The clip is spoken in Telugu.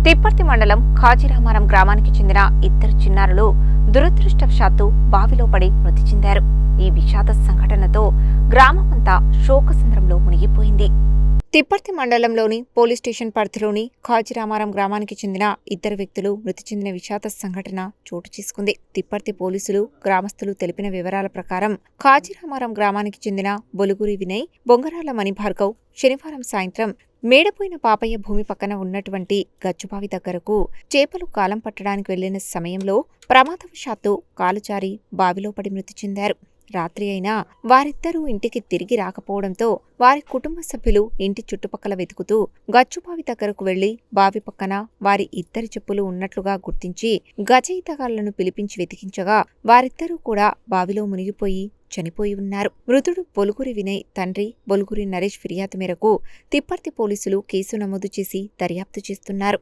తిప్పర్తి మండలం ఖాజీరామారం గ్రామానికి చెందిన ఇద్దరు చిన్నారులు దురదృష్టవశాత్తు బావిలో పడి మృతి చెందారు. ఈ విషాద సంఘటనతో గ్రామమంతా శోకసంద్రంలో మునిగిపోయింది. తిప్పర్తి మండలంలోని పోలీస్ స్టేషన్ పరిధిలోని ఖాజీరామారం గ్రామానికి చెందిన ఇద్దరు వ్యక్తులు మృతి చెందిన విషాద సంఘటన చోటు చేసుకుంది. తిప్పర్తి పోలీసులు, గ్రామస్తులు తెలిపిన వివరాల ప్రకారం ఖాజీరామారం గ్రామానికి చెందిన బొలుగురి వినయ్, బొంగరాల మణిభార్గవ్ శనివారం సాయంత్రం మేడపోయిన పాపయ్య భూమి పక్కన ఉన్నటువంటి గచ్చుబావి దగ్గరకు చేపలు కాలం పట్టడానికి వెళ్లిన సమయంలో ప్రమాదవశాత్తు కాలుజారి బావిలో పడి మృతి చెందారు. రాత్రి అయినా వారిద్దరూ ఇంటికి తిరిగి రాకపోవడంతో వారి కుటుంబ సభ్యులు ఇంటి చుట్టుపక్కల వెతుకుతూ గచ్చుబావి దగ్గరకు వెళ్లి బావి పక్కన వారి ఇద్దరి చెప్పులు ఉన్నట్లుగా గుర్తించి గజ ఈతగాళ్లను పిలిపించి వెతికించగా వారిద్దరూ కూడా బావిలో మునిగిపోయి చనిపోయి ఉన్నారు. మృతుడు బొలుగురి వినయ్ తండ్రి బొలుగురి నరేష్ ఫిర్యాదు మేరకు తిప్పర్తి పోలీసులు కేసు నమోదు చేసి దర్యాప్తు చేస్తున్నారు.